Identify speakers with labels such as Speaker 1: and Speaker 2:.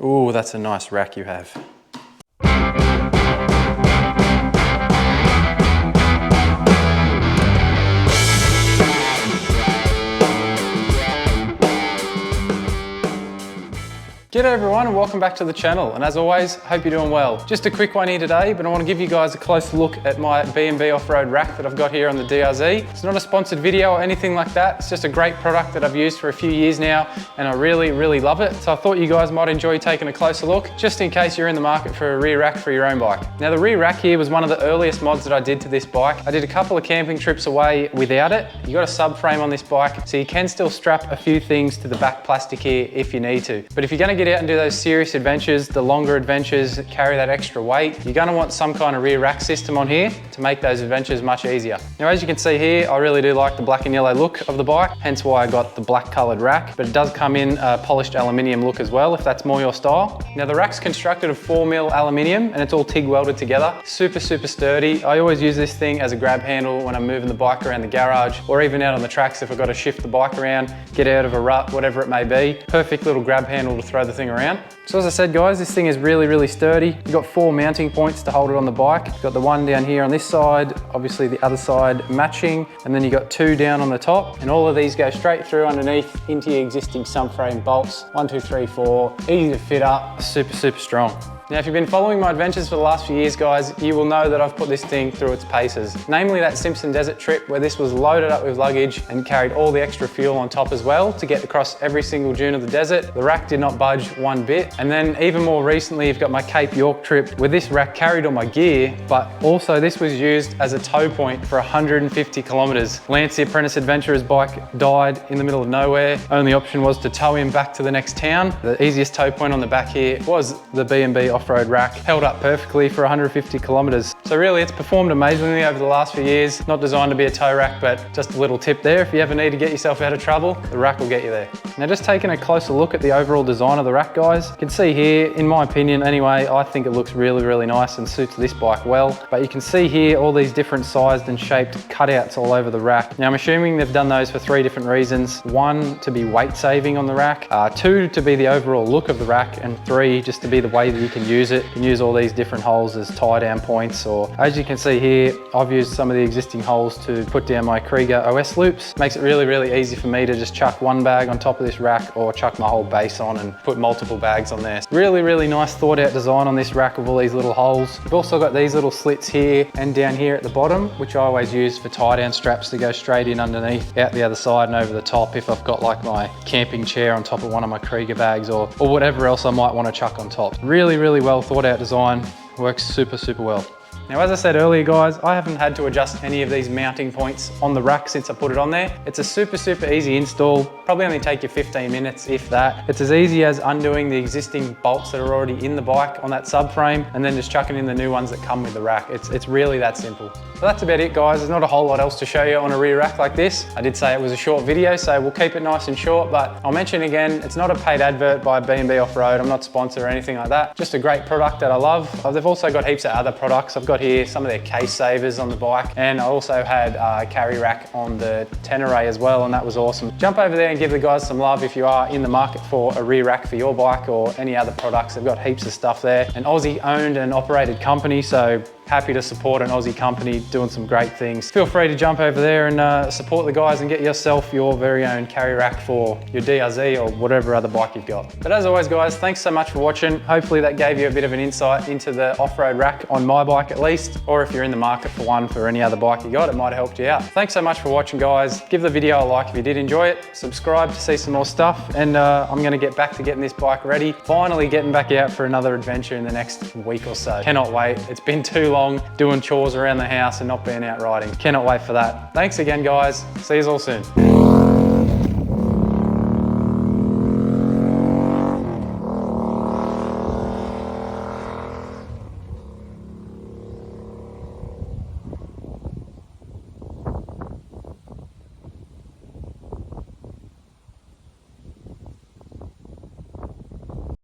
Speaker 1: Ooh, that's a nice rack you have. G'day everyone and welcome back to the channel, and as always, hope you're doing well. Just a quick one here today, but I want to give you guys a close look at my B&B Offroad rack that I've got here on the DRZ. It's not a sponsored video or anything like that, it's just a great product that I've used for a few years now and I really love it. So I thought you guys might enjoy taking a closer look, just in case you're in the market for a rear rack for your own bike. Now the rear rack here was one of the earliest mods that I did to this bike. I did a couple of camping trips away without it. You got a subframe on this bike, so you can still strap a few things to the back plastic here if you need to. But if you're going to get out and do those serious adventures, the longer adventures, carry that extra weight, you're going to want some kind of rear rack system on here to make those adventures much easier. Now as you can see here, I really do like the black and yellow look of the bike, hence why I got the black coloured rack, but it does come in a polished aluminium look as well if that's more your style. Now the rack's constructed of 4mm aluminium and it's all TIG welded together. Super sturdy. I always use this thing as a grab handle when I'm moving the bike around the garage or even out on the tracks if I've got to shift the bike around, get out of a rut, whatever it may be. Perfect little grab handle to throw the thing around. So as I said guys, this thing is really sturdy. You've got 4 mounting points to hold it on the bike. You've got the one down here on this side, obviously the other side matching, and then you've got 2 down on the top, and all of these go straight through underneath into your existing subframe bolts. 1, 2, 3, 4, easy to fit up, super strong. Now, if you've been following my adventures for the last few years, guys, you will know that I've put this thing through its paces. Namely that Simpson Desert trip where this was loaded up with luggage and carried all the extra fuel on top as well to get across every single dune of the desert. The rack did not budge one bit. And then even more recently, you've got my Cape York trip where this rack carried all my gear, but also this was used as a tow point for 150 kilometers. Lance, the apprentice adventurer's bike, died in the middle of nowhere. Only option was to tow him back to the next town. The easiest tow point on the back here was the B&B Offroad rack, held up perfectly for 150 kilometers. So really it's performed amazingly over the last few years. Not designed to be a tow rack, but just a little tip there. If you ever need to get yourself out of trouble, the rack will get you there. Now just taking a closer look at the overall design of the rack, guys, you can see here, in my opinion anyway, I think it looks really nice and suits this bike well. But you can see here all these different sized and shaped cutouts all over the rack. Now I'm assuming they've done those for 3 different reasons. 1, to be weight saving on the rack, 2, to be the overall look of the rack, and 3, just to be the way that you can use it. You can use all these different holes as tie down points, or as you can see here, I've used some of the existing holes to put down my Krieger OS loops. Makes it really easy for me to just chuck one bag on top of this rack or chuck my whole base on and put multiple bags on there. Really nice thought out design on this rack with all these little holes. We've also got these little slits here and down here at the bottom, which I always use for tie down straps to go straight in underneath, out the other side and over the top if I've got like my camping chair on top of one of my Krieger bags or whatever else I might want to chuck on top. Really well thought out design, works super well. Now, as I said earlier, guys, I haven't had to adjust any of these mounting points on the rack since I put it on there. It's a super easy install, probably only take you 15 minutes, if that. It's as easy as undoing the existing bolts that are already in the bike on that subframe and then just chucking in the new ones that come with the rack. It's really that simple. So that's about it, guys. There's not a whole lot else to show you on a rear rack like this. I did say it was a short video, so we'll keep it nice and short, but I'll mention again, it's not a paid advert by B&B Offroad. I'm not sponsored or anything like that. Just a great product that I love. They've also got heaps of other products. I've got here some of their case savers on the bike, and I also had a carry rack on the Tenere as well, and that was awesome. Jump over there and give the guys some love if you are in the market for a rear rack for your bike or any other products. They've got heaps of stuff there. An Aussie owned and operated company, so happy to support an Aussie company doing some great things. Feel free to jump over there and support the guys and get yourself your very own carry rack for your DRZ or whatever other bike you've got. But as always, guys, thanks so much for watching. Hopefully that gave you a bit of an insight into the off-road rack on my bike at least, or if you're in the market for one for any other bike you got, it might have helped you out. Thanks so much for watching, guys. Give the video a like if you did enjoy it. Subscribe to see some more stuff, and I'm going to get back to getting this bike ready. Finally getting back out for another adventure in the next week or so. Cannot wait. It's been too long doing chores around the house and not being out riding. Cannot wait for that. Thanks again, guys. See you all soon.